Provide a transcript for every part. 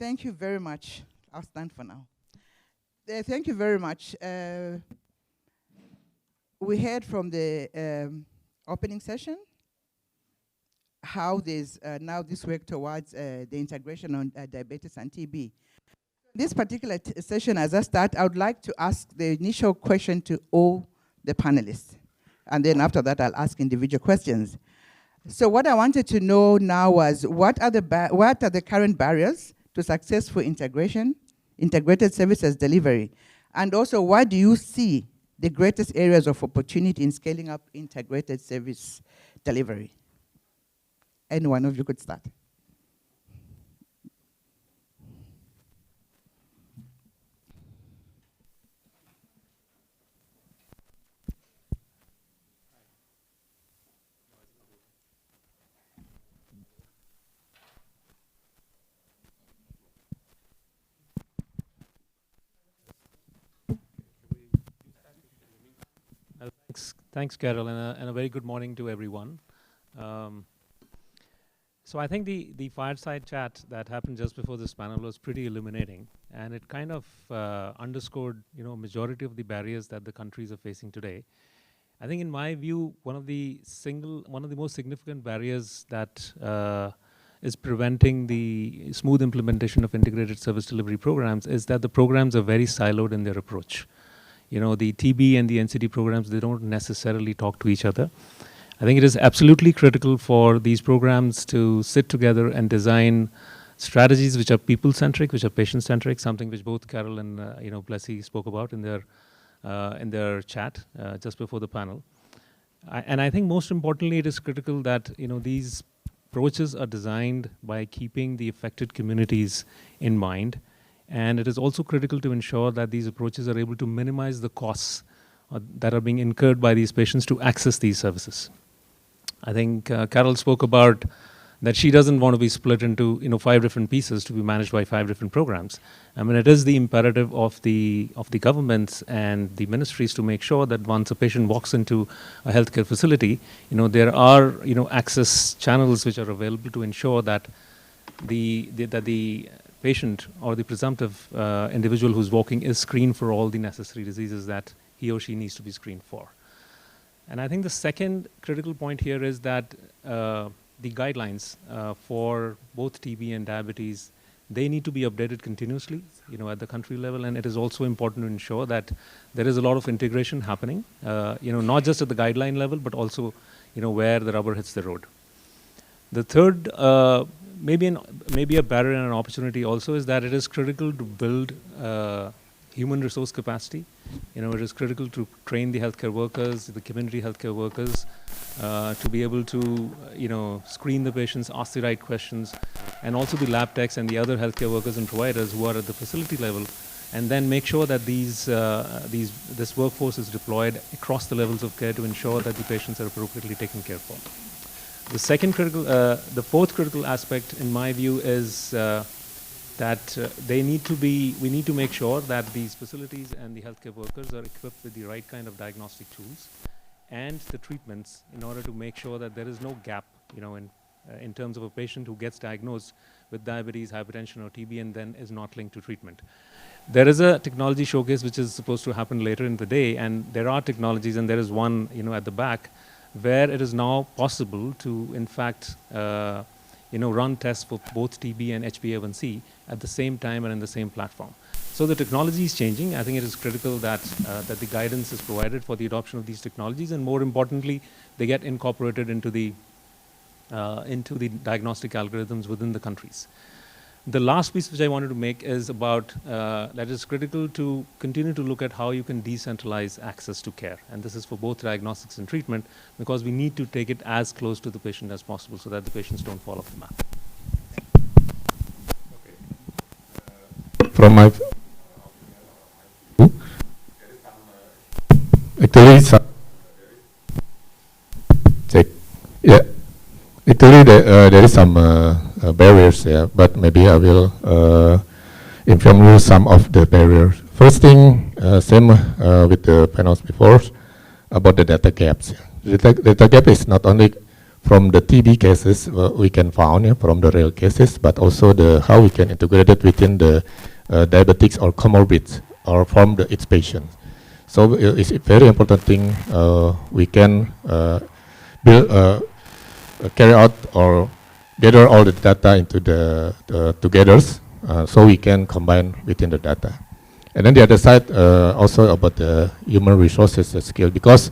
Thank you very much. I'll stand for now. Thank you very much. We heard from the opening session how there's now this work towards the integration on diabetes and TB. This particular session, as I start, I would like to ask the initial question to all the panelists. And then after that, I'll ask individual questions. So what I wanted to know now was, what are the current barriers to successful integration, integrated services delivery? And also, what do you see the greatest areas of opportunity in scaling up integrated service delivery? Any one of you could start. Thanks, Carol, and a very good morning to everyone. So I think the fireside chat that happened just before this panel was pretty illuminating, and it kind of underscored, majority of the barriers that the countries are facing today. I think, in my view, one of the most significant barriers that is preventing the smooth implementation of integrated service delivery programs is that the programs are very siloed in their approach. The TB and the NCD programs, they don't necessarily talk to each other. I think it is absolutely critical for these programs to sit together and design strategies which are people-centric, which are patient-centric, something which both Carol and Plessy spoke about in their chat just before the panel. And I think most importantly, it is critical that these approaches are designed by keeping the affected communities in mind. And it is also critical to ensure that these approaches are able to minimize the costs that are being incurred by these patients to access these services. I think Carol spoke about that she doesn't want to be split into 5 different pieces to be managed by 5 different programs. I mean, it is the imperative of the governments and the ministries to make sure that once a patient walks into a healthcare facility, there are access channels which are available to ensure that the patient or the presumptive individual who's walking is screened for all the necessary diseases that he or she needs to be screened for. And I think the second critical point here is that the guidelines for both TB and diabetes, they need to be updated continuously, at the country level. And it is also important to ensure that there is a lot of integration happening, not just at the guideline level, but also, where the rubber hits the road. The third, maybe a barrier and an opportunity also, is that it is critical to build human resource capacity. It is critical to train the healthcare workers, the community healthcare workers, to be able to, screen the patients, ask the right questions, and also the lab techs and the other healthcare workers and providers who are at the facility level, and then make sure that this workforce is deployed across the levels of care to ensure that the patients are appropriately taken care of. The fourth critical aspect, in my view, is that we need to make sure that these facilities and the healthcare workers are equipped with the right kind of diagnostic tools and the treatments in order to make sure that there is no gap, in terms of a patient who gets diagnosed with diabetes, hypertension, or TB and then is not linked to treatment. There is a technology showcase which is supposed to happen later in the day, and there are technologies, and there is one, at the back, where it is now possible to, in fact, run tests for both TB and HbA1c at the same time and in the same platform. So the technology is changing. I think it is critical that the guidance is provided for the adoption of these technologies, and more importantly, they get incorporated into the diagnostic algorithms within the countries. The last piece which I wanted to make is about that it is critical to continue to look at how you can decentralize access to care. And this is for both diagnostics and treatment, because we need to take it as close to the patient as possible so that the patients don't fall off the map. From my actually there is some barriers there, but maybe I will inform you some of the barriers. First thing, same with the panels before, about the data gaps. The data gap is not only from the TB cases we can found from the real cases, but also the how we can integrate it within the diabetics or comorbids or from each patient. So it's a very important thing we can build, carry out or gather all the data into the together, so we can combine within the data. And then the other side also about the human resources skill, because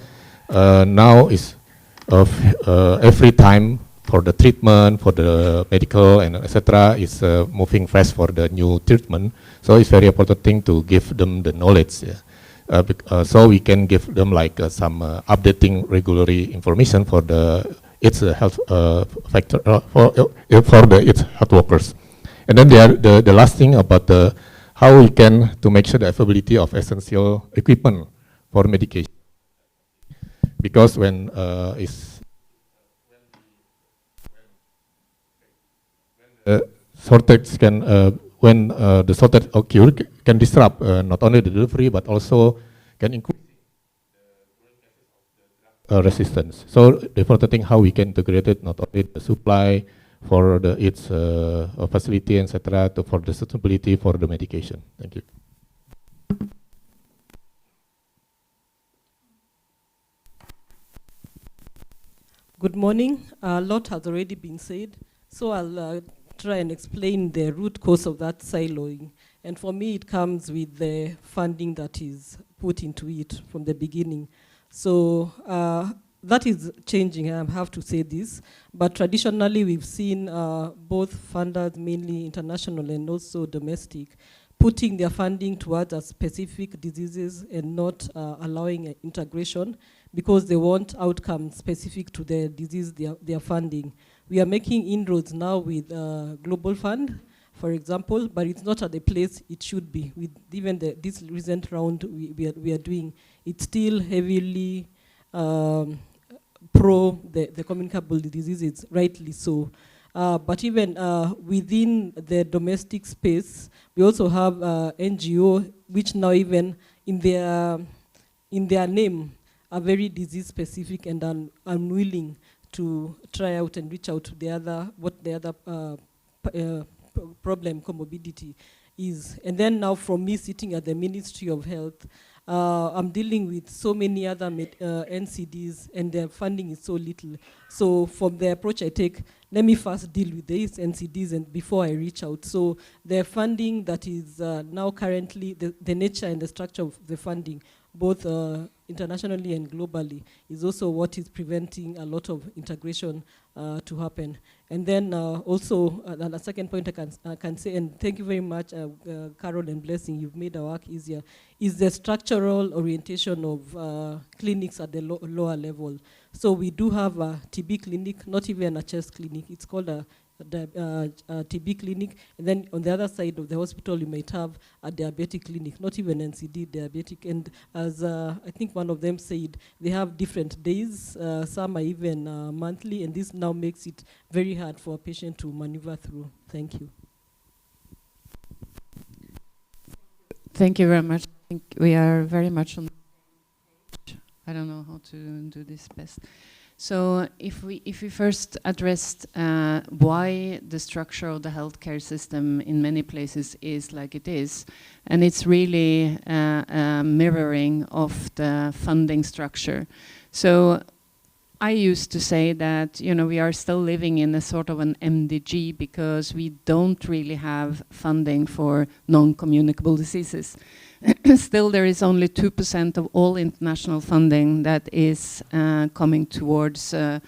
now is every time for the treatment, for the medical and etc. is moving fast for the new treatment. So it's very important thing to give them the knowledge. So we can give them like some updating regularly information for the its health factor for the its health workers. And then the last thing about the how we can to make sure the availability of essential equipment for medication, because when shortage can when the shortage occur can disrupt not only the delivery but also can increase resistance. So the important thing how we can integrate it, not only the supply for the its facility etc. for the suitability for the medication. Thank you. Good morning. A lot has already been said, so I'll try and explain the root cause of that siloing. And for me, it comes with the funding that is put into it from the beginning. So that is changing, I have to say this. But traditionally, we've seen both funders, mainly international and also domestic, putting their funding towards specific diseases and not allowing integration, because they want outcomes specific to the disease they are funding. We are making inroads now with Global Fund, for example, but it's not at the place it should be. With even this recent round we are doing, it's still heavily pro the communicable diseases, rightly so. But even within the domestic space, we also have NGO, which now even in their name are very disease specific and unwilling to try out and reach out to the other problem comorbidity is. And then now from me sitting at the Ministry of Health, I'm dealing with so many other NCDs and their funding is so little. So from the approach I take, let me first deal with these NCDs and before I reach out. So the funding that is now currently, the nature and the structure of the funding, both internationally and globally, is also what is preventing a lot of integration to happen. And then also, a second point I can say, and thank you very much, Carol and Blessing, you've made our work easier, is the structural orientation of clinics at the lower level. So we do have a TB clinic, not even a chest clinic, it's called a TB clinic, and then on the other side of the hospital you might have a diabetic clinic, not even NCD, diabetic, and as I think one of them said, they have different days, some are even monthly, and this now makes it very hard for a patient to maneuver through. Thank you. Thank you very much. I think we are very much on the page. I don't know how to do this best. So if we first addressed why the structure of the healthcare system in many places is like it is, and it's really a mirroring of the funding structure. So I used to say that, you know, we are still living in a sort of an MDG because we don't really have funding for non-communicable diseases. Still, there is only 2% of all international funding that is coming towards the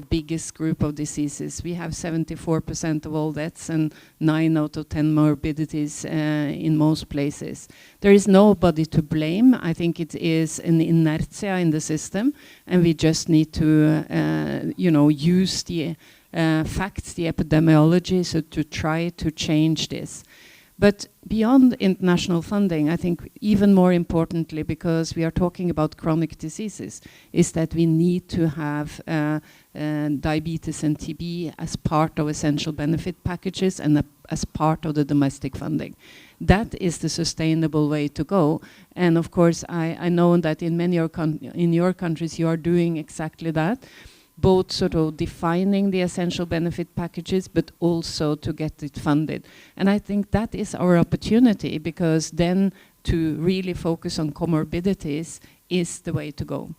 biggest group of diseases. We have 74% of all deaths and 9 out of 10 morbidities in most places. There is nobody to blame. I think it is an inertia in the system, and we just need to, you know, use the facts, the epidemiology, so to try to change this. But beyond international funding, I think even more importantly, because we are talking about chronic diseases, is that we need to have diabetes and TB as part of essential benefit packages and as part of the domestic funding. That is the sustainable way to go. And of course, I know that in many in your countries you are doing exactly that. both sort of defining the essential benefit packages, but also to get it funded. And I think that is our opportunity, because then to really focus on comorbidities is the way to go.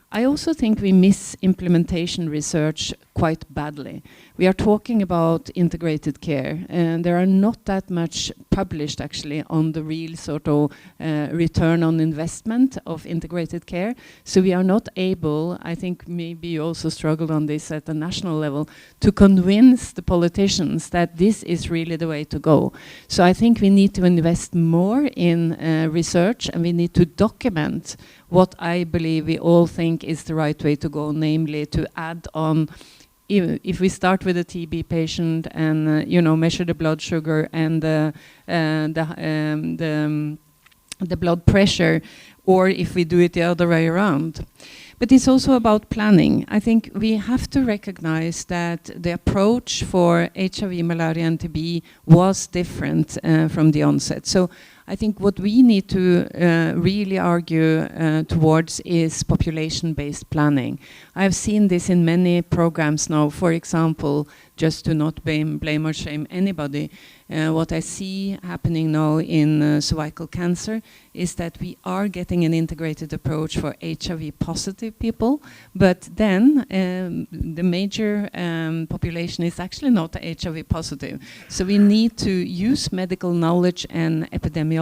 I also think we miss implementation research quite badly. We are talking about integrated care, and there are not that much published actually on the real sort of return on investment of integrated care. So we are not able, I think maybe you also struggled on this at the national level, to convince the politicians that this is really the way to go. So I think we need to invest more in research, and we need to document what I believe we all think is the right way to go, namely to add on, if we start with a TB patient and measure the blood sugar and the blood pressure, or if we do it the other way around. But it's also about planning. I think we have to recognize that the approach for HIV, malaria, and TB was different from the onset. So I think what we need to really argue towards is population-based planning. I've seen this in many programs now. For example, just to not blame or shame anybody, what I see happening now in cervical cancer is that we are getting an integrated approach for HIV-positive people, but then the major population is actually not HIV-positive. So we need to use medical knowledge and epidemiology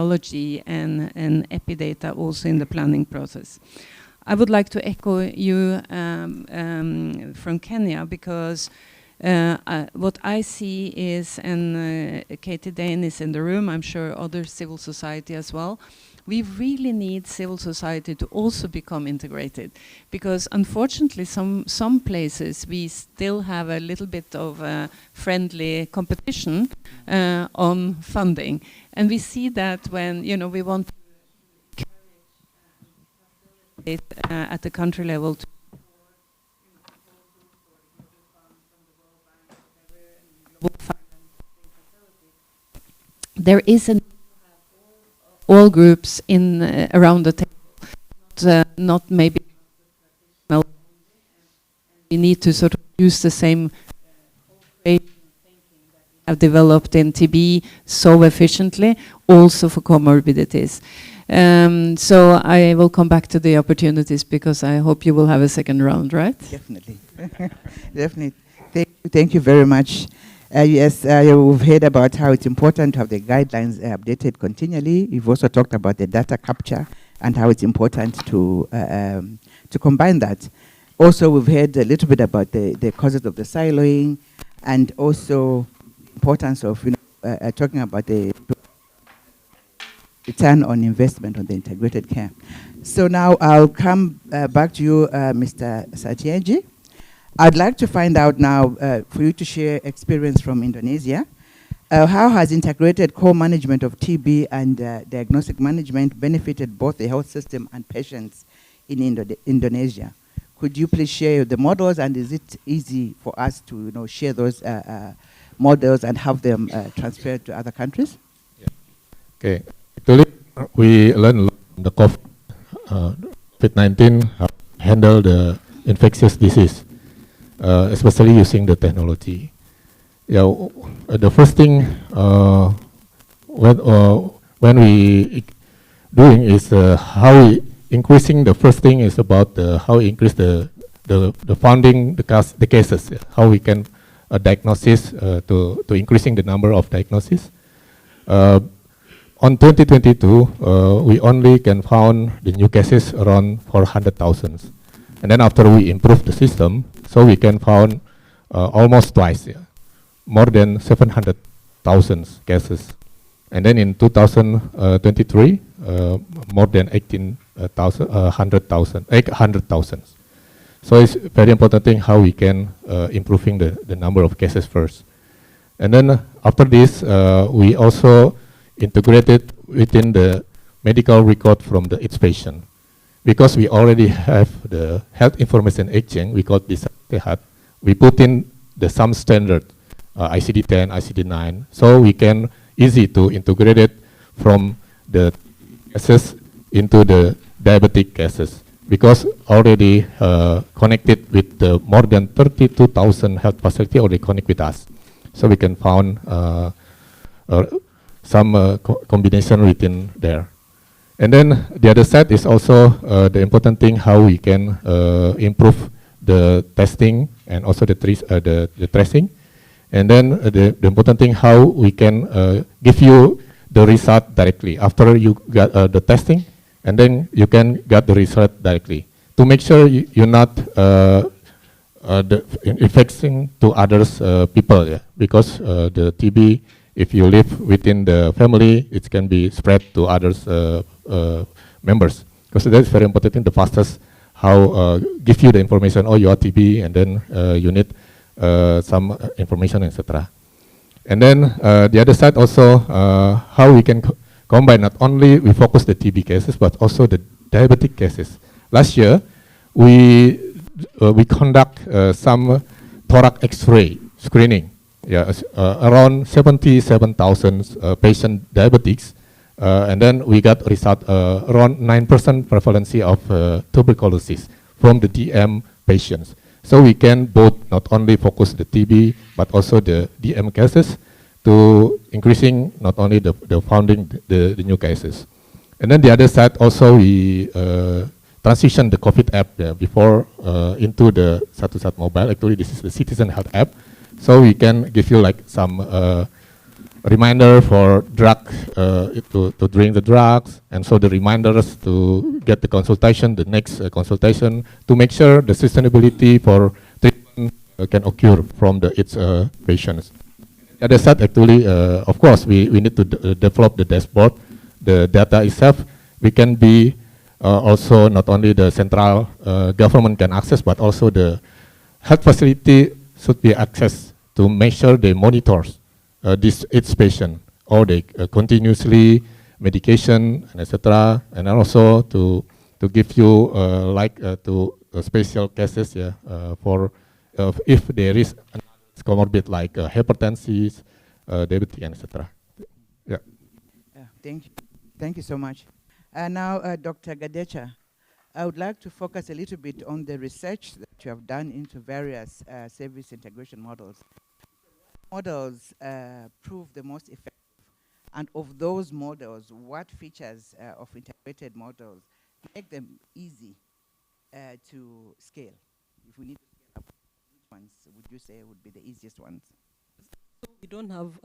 and epidata also in the planning process. I would like to echo you from Kenya, because what I see is, and Katie Dane is in the room, I'm sure other civil society as well, we really need civil society to also become integrated, because unfortunately some places we still have a little bit of friendly competition on funding, and we see that when we want to encourage it at the country level to there is all groups in around the table, not maybe. We need to sort of use the same thinking that we have developed in TB so efficiently, also for comorbidities. So I will come back to the opportunities, because I hope you will have a second round, right? Definitely, definitely. Thank you very much. Yes, we've heard about how it's important to have the guidelines updated continually. You've also talked about the data capture and how it's important to combine that. Also, we've heard a little bit about the causes of the siloing, and also importance of talking about the return on investment on the integrated care. So now I'll come back to you, Mr. Satyenji. I'd like to find out now for you to share experience from Indonesia. How has integrated co-management of TB and diagnostic management benefited both the health system and patients in Indonesia? Could you please share the models, and is it easy for us to share those models and have them transferred to other countries? Yeah. Okay. Actually, we learned from the COVID-19 how to handle the infectious disease. Especially using the technology. The first thing when we doing is how we increasing. The first thing is about how we increase the funding the cases. How we can diagnosis to increasing the number of diagnoses. On 2022, we only can found the new cases around 400,000. And then after we improve the system, so we can found almost twice, more than 700,000 cases. And then in 2023, more than 800,000. So it's very important thing how we can improving the number of cases first. And then after this, we also integrated within the medical record from each patient. Because we already have the health information exchange, we call this HEAT, we put in some standard, ICD-10, ICD-9, so we can easy to integrate it from the cases into the diabetic cases. because already connected with the more than 32,000 health facility already connect with us. So we can found some combination within there. And then the other side is also the important thing, how we can improve the testing and also the tracing. And then the important thing, how we can give you the result directly after you got the testing, and then you can get the result directly to make sure you're not infecting to others people, yeah? Because the TB, if you live within the family, it can be spread to others members. Because that's very important thing, the fastest how give you the information, oh, you are TB, and then you need some information, etc. And then the other side also, how we can combine, not only we focus the TB cases, but also the diabetic cases. Last year, we conduct some thorax X-ray screening. Yeah, around 77,000 patient diabetics, and then we got result around 9% prevalence of tuberculosis from the DM patients. So we can both not only focus the TB, but also the DM cases to increasing not only the founding the new cases. And then the other side also we transition the COVID app before into the Satu mobile. Actually, this is the Citizen Health app. So we can give you like some reminder for drug to drink the drugs, and so the reminders to get the consultation, the next consultation, to make sure the sustainability for treatment can occur from its patients. The other side, actually, of course, we need to develop the dashboard, the data itself. We can be also not only the central government can access, but also the health facility should be accessed to make sure they monitors its patient, or they continuously medication, and etc. And also to give you to special cases, yeah, for if there is comorbid like hypertension, diabetes, and etc. Yeah. Thank you so much. Now, Dr. Gadecha, I would like to focus a little bit on the research that you have done into various service integration models. Models prove the most effective, and of those models, what features of integrated models make them easy to scale? If we need to scale up, which ones would you say would be the easiest ones? We don't have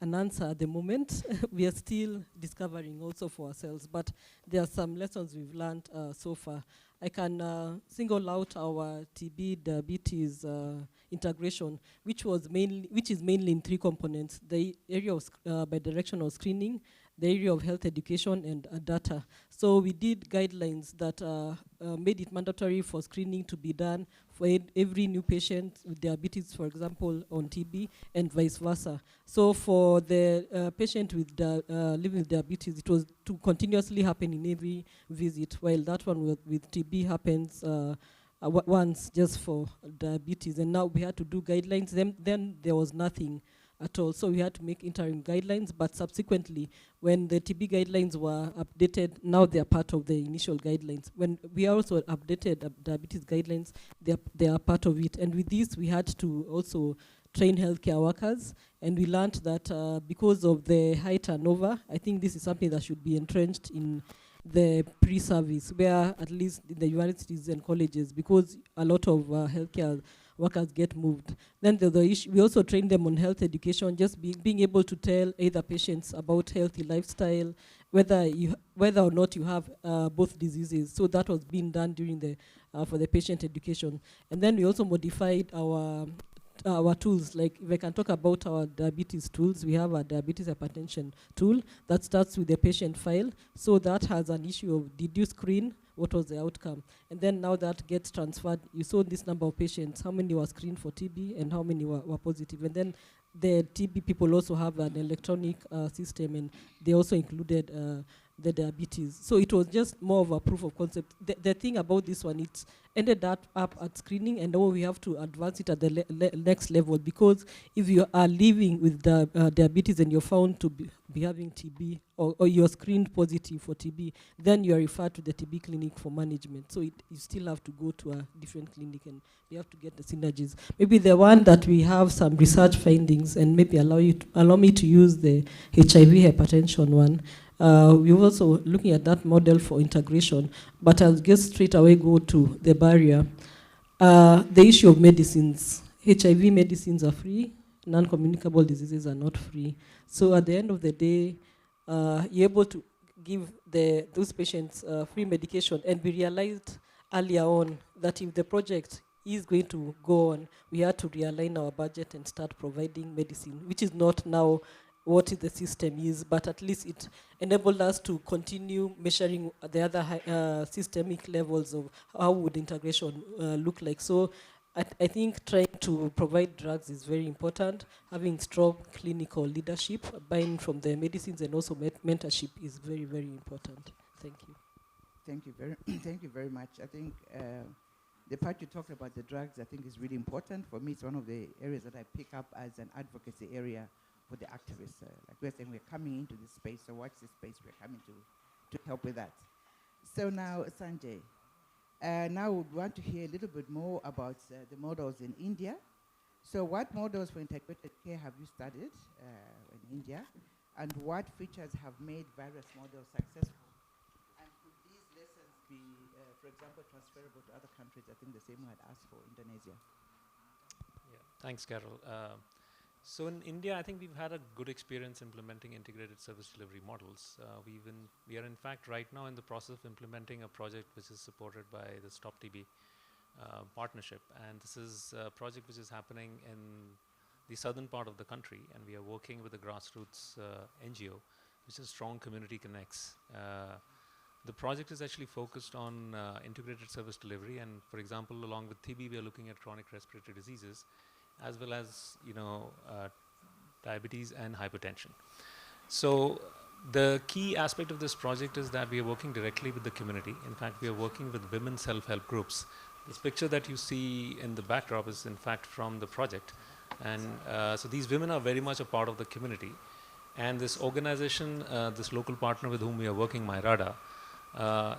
an answer at the moment. We are still discovering also for ourselves, but there are some lessons we've learned so far. I can single out our TB diabetes integration, which is mainly in three components: the area of bidirectional screening, the area of health education, and data. So we did guidelines that made it mandatory for screening to be done for every new patient with diabetes, for example, on TB, and vice versa. So for the patient with living with diabetes, it was to continuously happen in every visit, while that one with TB happens once just for diabetes. And now we had to do guidelines. Then there was nothing at all. So we had to make interim guidelines, but subsequently, when the TB guidelines were updated, now they are part of the initial guidelines. When we also updated diabetes guidelines, they are part of it. And with this, we had to also train healthcare workers, and we learned that because of the high turnover, I think this is something that should be entrenched in the pre-service, where at least in the universities and colleges, because a lot of healthcare workers get moved. Then the issue, we also train them on health education, just being able to tell either patients about healthy lifestyle, whether or not you have both diseases. So that was being done during the for the patient education. And then we also modified our tools. Like if I can talk about our diabetes tools, we have a diabetes hypertension tool that starts with the patient file. So that has an issue of, did you screen? What was the outcome? And then now that gets transferred, you saw this number of patients, how many were screened for TB and how many were positive. And then the TB people also have an electronic system, and they also included the diabetes. So it was just more of a proof of concept. The thing about this one, it ended up at screening, and now we have to advance it at the next level, because if you are living with the diabetes and you're found to be having TB, or you're screened positive for TB, then you are referred to the TB clinic for management. So you still have to go to a different clinic, and you have to get the synergies. Maybe the one that we have some research findings, and maybe allow me to use the HIV hypertension one. We're also looking at that model for integration, but I'll just straight away go to the barrier. The issue of medicines. HIV medicines are free, non-communicable diseases are not free. So at the end of the day, you're able to give those patients free medication, and we realized earlier on that if the project is going to go on, we had to realign our budget and start providing medicine, which is not now what the system is, but at least it enabled us to continue measuring the other systemic levels of how would integration look like. So I think trying to provide drugs is very important. Having strong clinical leadership, buying from the medicines, and also mentorship is very, very important. Thank you. Thank you very much. I think the part you talked about the drugs, I think is really important. For me, it's one of the areas that I pick up as an advocacy area for the activists. Like we're saying, we're coming into this space, so watch this space, we're coming to help with that. So now, Sanjay, now we want to hear a little bit more about the models in India. So what models for integrated care have you studied in India, and what features have made various models successful? And could these lessons be, for example, transferable to other countries? I think the same way I'd asked for Indonesia. Yeah, thanks, Carol. So in India, I think we've had a good experience implementing integrated service delivery models. We are in fact right now in the process of implementing a project which is supported by the Stop TB partnership. And this is a project which is happening in the southern part of the country. And we are working with a grassroots NGO, which is Strong Community Connects. The project is actually focused on integrated service delivery. And for example, along with TB, we are looking at chronic respiratory diseases, as well as diabetes and hypertension. So the key aspect of this project is that we are working directly with the community. In fact, we are working with women self-help groups. This picture that you see in the backdrop is in fact from the project. And so these women are very much a part of the community. And this organization, this local partner with whom we are working, MyRada,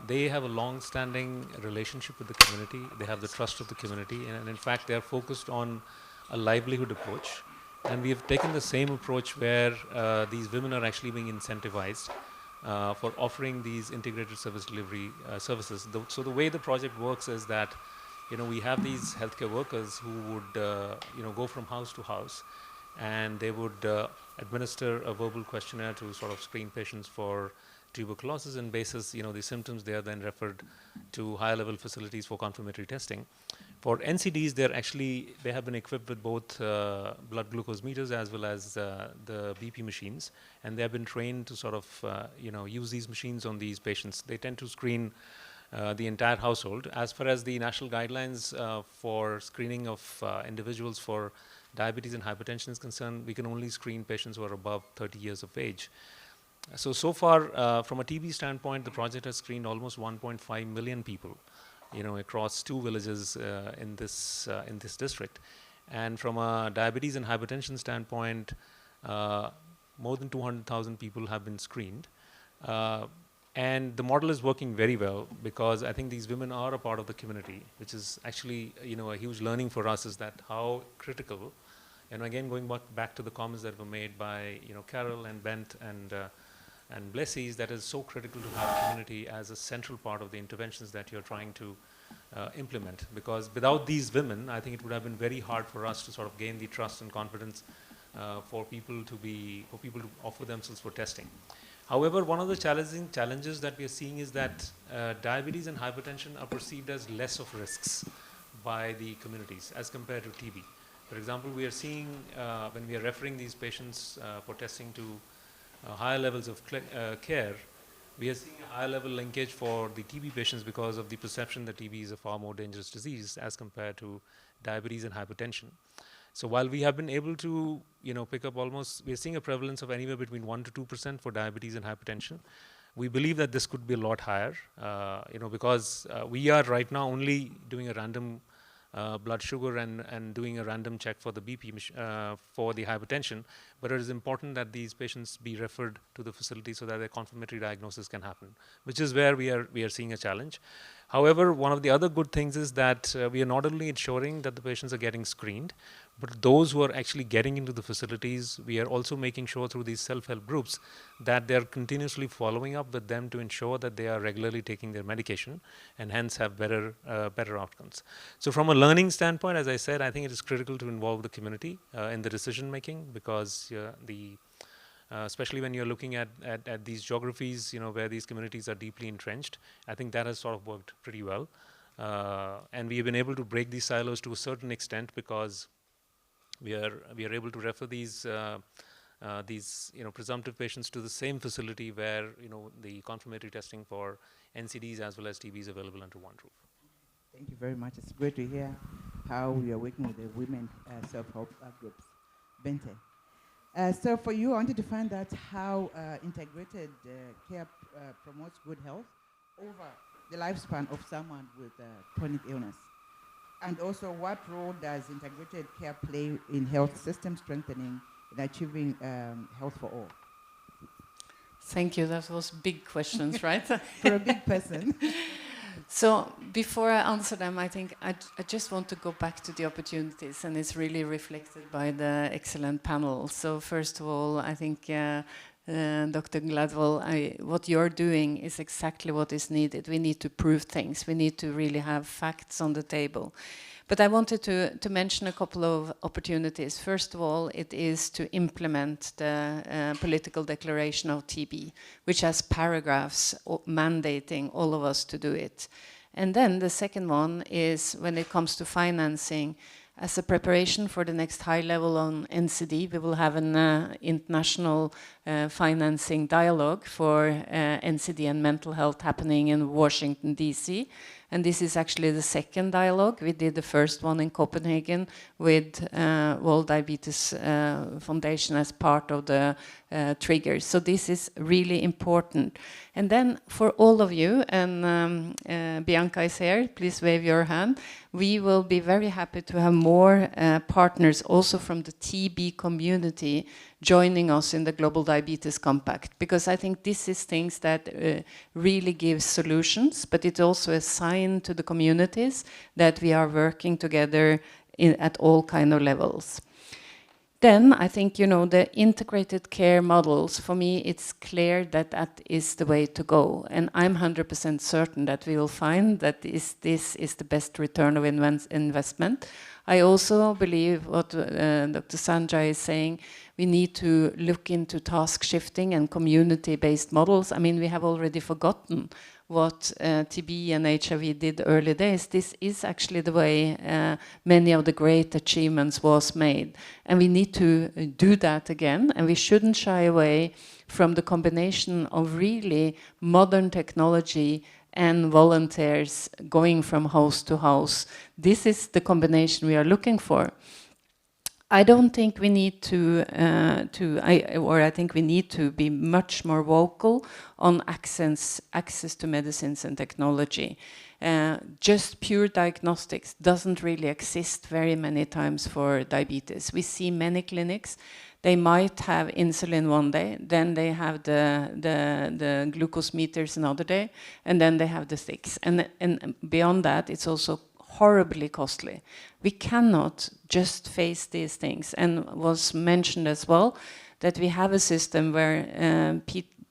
they have a long-standing relationship with the community. They have the trust of the community. And in fact, they are focused on a livelihood approach, and we have taken the same approach where these women are actually being incentivized for offering these integrated service delivery services. So the way the project works is that we have these healthcare workers who would go from house to house, and they would administer a verbal questionnaire to sort of screen patients for tuberculosis, and basis the symptoms, they are then referred to higher level facilities for confirmatory testing. For NCDs, they have been equipped with both blood glucose meters as well as the BP machines, and they have been trained to sort of use these machines on these patients. They tend to screen the entire household. As far as the national guidelines for screening of individuals for diabetes and hypertension is concerned, we can only screen patients who are above 30 years of age. So far, from a TB standpoint, the project has screened almost 1.5 million people, across 2 villages in this district. And from a diabetes and hypertension standpoint, more than 200,000 people have been screened. And the model is working very well, because I think these women are a part of the community, which is actually a huge learning for us, is that how critical, and again going back to the comments that were made by Carol and Bent and Blessies, that is so critical to have community as a central part of the interventions that you're trying to implement. Because without these women, I think it would have been very hard for us to sort of gain the trust and confidence for people to offer themselves for testing. However, one of the challenges that we are seeing is that diabetes and hypertension are perceived as less of risks by the communities as compared to TB. For example, we are seeing when we are referring these patients for testing to higher levels of care, we are seeing a higher level linkage for the TB patients because of the perception that TB is a far more dangerous disease as compared to diabetes and hypertension. So while we have been able to pick up we're seeing a prevalence of anywhere between 1 to 2% for diabetes and hypertension, We believe that this could be a lot higher, because we are right now only doing a random blood sugar and doing a random check for the BP for the hypertension, but it is important that these patients be referred to the facility so that a confirmatory diagnosis can happen, which is where we are seeing a challenge. However, one of the other good things is that we are not only ensuring that the patients are getting screened, but those who are actually getting into the facilities, we are also making sure through these self-help groups that they're continuously following up with them to ensure that they are regularly taking their medication and hence have better outcomes. So from a learning standpoint, as I said, I think it is critical to involve the community in the decision making, because especially when you're looking at these geographies, where these communities are deeply entrenched, I think that has sort of worked pretty well. And we have been able to break these silos to a certain extent, because we are able to refer these presumptive patients to the same facility where the confirmatory testing for NCDs as well as TB is available under one roof. Thank you very much. It's great to hear how you are working with the women self-help groups. Bente. So for you, I wanted to find out how integrated care promotes good health over the lifespan of someone with chronic illness. And also, what role does integrated care play in health system strengthening and achieving health for all? Thank you. That was big questions, right? For a big person. So before I answer them, I think I just want to go back to the opportunities, and it's really reflected by the excellent panel. So first of all, I think Dr. Gladwell, what you're doing is exactly what is needed. We need to prove things. We need to really have facts on the table. But I wanted to mention a couple of opportunities. First of all, it is to implement the political declaration of TB, which has paragraphs mandating all of us to do it. And then the second one is when it comes to financing. As a preparation for the next high level on NCD, we will have an international financing dialogue for NCD and mental health happening in Washington, D.C. And this is actually the second dialogue. We did the first one in Copenhagen with World Diabetes Foundation as part of the triggers. So this is really important. And then for all of you, and Bianca is here, please wave your hand. We will be very happy to have more partners also from the TB community joining us in the Global Diabetes Compact, because I think this is things that really gives solutions, but it's also a sign to the communities that we are working together at all kind of levels. Then I think, the integrated care models, for me, it's clear that that is the way to go. And I'm 100% certain that we will find that this is the best return of investment. I also believe what Dr. Sanjay is saying, we need to look into task shifting and community-based models. I mean, we have already forgotten what TB and HIV did early days. This is actually the way many of the great achievements was made. And we need to do that again, and we shouldn't shy away from the combination of really modern technology and volunteers going from house to house. This is the combination we are looking for. I don't think we need I think we need to be much more vocal on access to medicines and technology. Just pure diagnostics doesn't really exist very many times for diabetes. We see many clinics. They might have insulin one day, then they have the glucose meters another day, and then they have the sticks. And beyond that, it's also horribly costly. We cannot just face these things. And was mentioned as well that we have a system where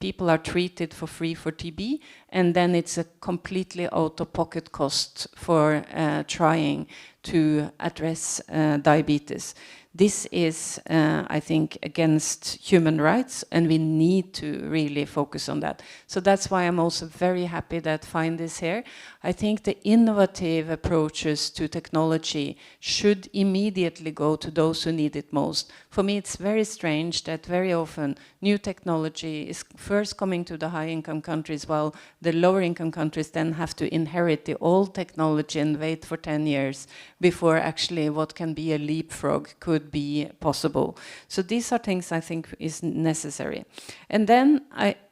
people are treated for free for TB, and then it's a completely out-of-pocket cost for trying to address diabetes. This is, I think, against human rights, and we need to really focus on that. So that's why I'm also very happy that FIND is here. I think the innovative approaches to technology should immediately go to those who need it most. For me, it's very strange that very often new technology is first coming to the high-income countries, while the lower-income countries then have to inherit the old technology and wait for 10 years before actually what can be a leapfrog could would be possible. So these are things I think is necessary. And then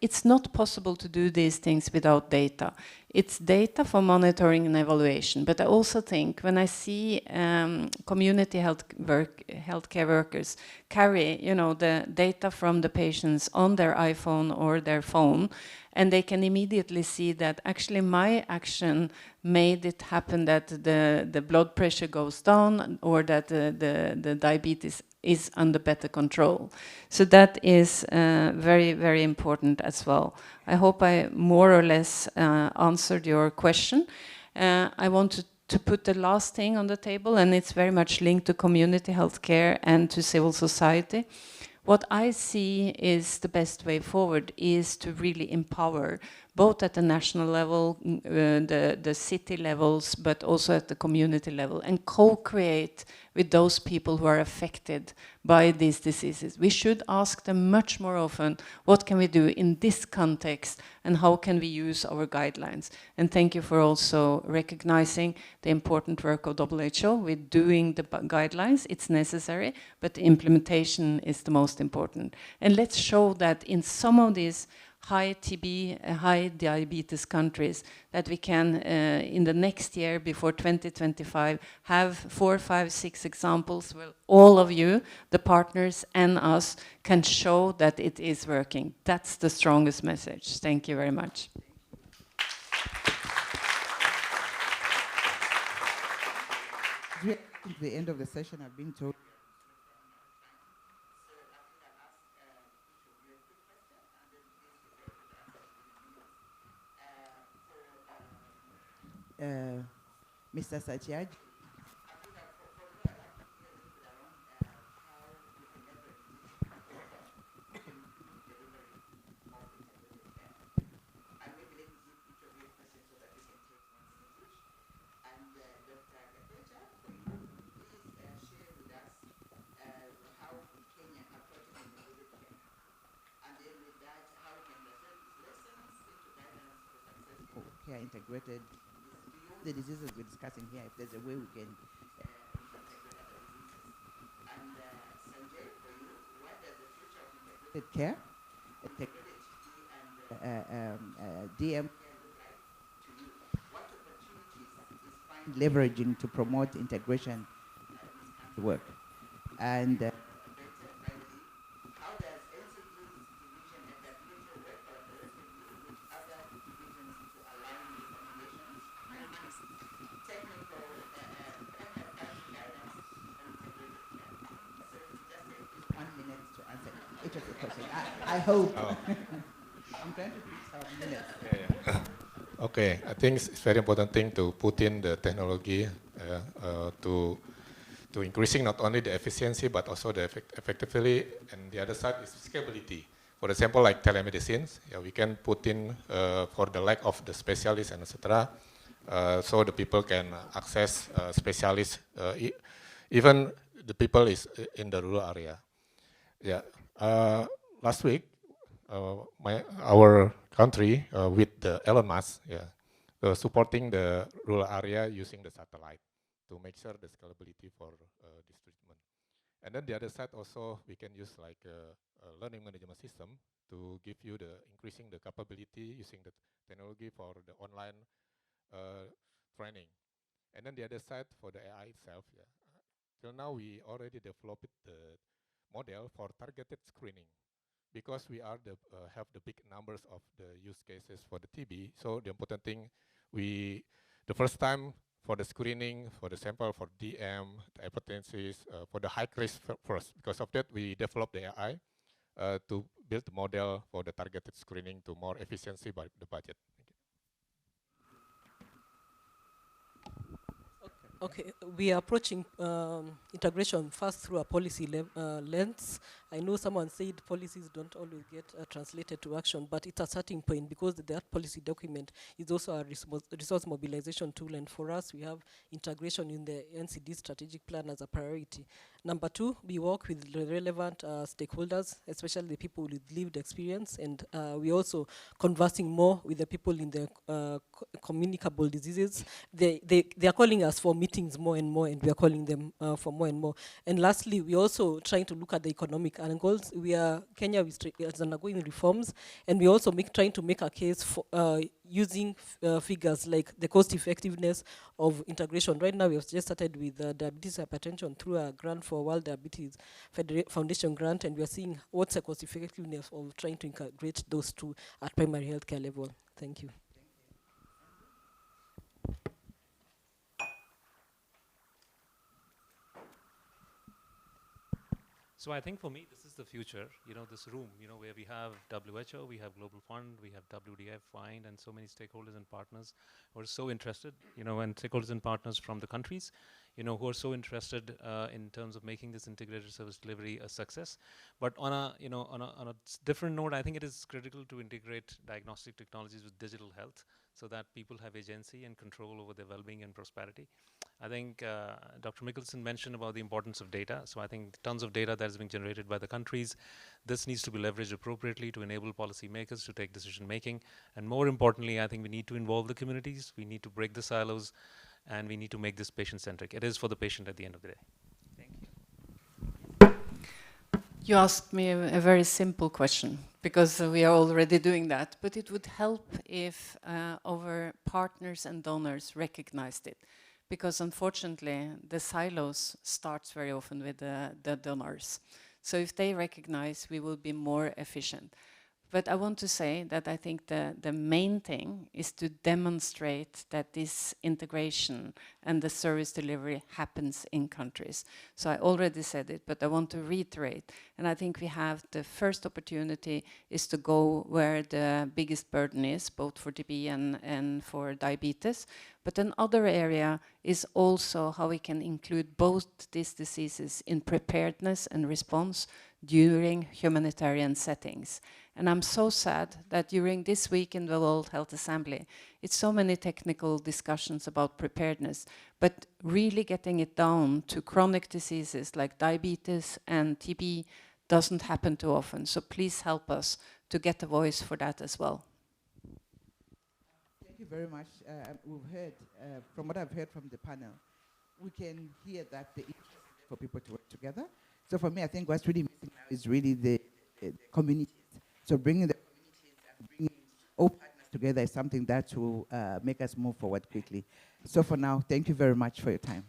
it's not possible to do these things without data. It's data for monitoring and evaluation, but I also think when I see community healthcare workers carry, the data from the patients on their iPhone or their phone, and they can immediately see that actually my action made it happen that the blood pressure goes down or that the diabetes is under better control. So that is very, very important as well. I hope I more or less answered your question. I want to put the last thing on the table, and it's very much linked to community healthcare and to civil society. What I see is the best way forward is to really empower, both at the national level, the city levels, but also at the community level, and co-create with those people who are affected by these diseases. We should ask them much more often, what can we do in this context, and how can we use our guidelines? And thank you for also recognizing the important work of WHO with doing the guidelines. It's necessary, but the implementation is the most important. And let's show that in some of these high TB, high diabetes countries, that we can, in the next year, before 2025, have 4, 5, 6 examples where all of you, the partners and us, can show that it is working. That's the strongest message. Thank you very much. At the end of the session, I've been told Mr. Satyaj. Care integrated the diseases we're discussing here, if there's a way we can and Sanjay, for you, what does the future of integrated care, and DM care look like to you? What opportunities is find leveraging to promote integration work? And finally, how does NCD's division at WHO work collaboratively with other divisions to align recommendations and technical guidance on integrated care? So just take 1 minute to answer each of the questions. I hope. I'm trying to fix our minutes. Okay, I think it's very important thing to put in the technology to increasing not only the efficiency but also the effectively, and the other side is scalability. For example, like telemedicine, we can put in for the lack of the specialists and etc. So the people can access specialists, even the people is in the rural area. Yeah, last week, our country with the Elon Musk, supporting the rural area using the satellite to make sure the scalability for this treatment. And then the other side also, we can use like a learning management system to give you the increasing the capability using the technology for the online training. And then the other side for the AI itself, till now we already developed the model for targeted screening, because we are have the big numbers of the use cases for the TB. So the important thing, the first time for the screening, for the sample, for DM, the hypertension, for the high risk first. Because of that, we developed the AI to build the model for the targeted screening to more efficiency by the budget. Okay, we are approaching integration first through a policy lens. I know someone said policies don't always get translated to action, but it's a starting point because that policy document is also a resource mobilization tool. And for us, we have integration in the NCD strategic plan as a priority. Number two, we work with the relevant stakeholders, especially the people with lived experience, and we're also conversing more with the people in the communicable diseases. They are calling us for meetings more and more, and we are calling them for more and more. And lastly, we're also trying to look at the economic angles. Kenya is undergoing reforms, and we're also trying to make a case for using figures like the cost effectiveness of integration. Right now, we have just started with diabetes hypertension through a grant for World Diabetes Foundation grant, and we are seeing what's the cost effectiveness of trying to integrate those two at primary healthcare level. Thank you. So I think for me, this is the future, this room, where we have WHO, we have Global Fund, we have WDF, FIND, and so many stakeholders and partners who are so interested, and stakeholders and partners from the countries, who are so interested in terms of making this integrated service delivery a success. But on a different note, I think it is critical to integrate diagnostic technologies with digital health so that people have agency and control over their well-being and prosperity. I think Dr. Mickelson mentioned about the importance of data. So I think tons of data that is being generated by the countries. This needs to be leveraged appropriately to enable policymakers to take decision making. And more importantly, I think we need to involve the communities. We need to break the silos, and we need to make this patient-centric. It is for the patient at the end of the day. Thank you. You asked me a very simple question, because we are already doing that. But it would help if our partners and donors recognized it. Because unfortunately, the silos starts very often with the donors. So if they recognize, we will be more efficient. But I want to say that I think the main thing is to demonstrate that this integration and the service delivery happens in countries. So I already said it, but I want to reiterate. And I think we have the first opportunity is to go where the biggest burden is, both for TB and for diabetes. But another area is also how we can include both these diseases in preparedness and response during humanitarian settings. And I'm so sad that during this week in the World Health Assembly, it's so many technical discussions about preparedness, but really getting it down to chronic diseases like diabetes and TB doesn't happen too often. So please help us to get a voice for that as well. Thank you very much. We've heard, from what I've heard from the panel, we can hear that the interest is for people to work together. So for me, I think what's really missing now is really the communities. So bringing the communities and bringing all partners together is something that will make us move forward quickly. So for now, thank you very much for your time.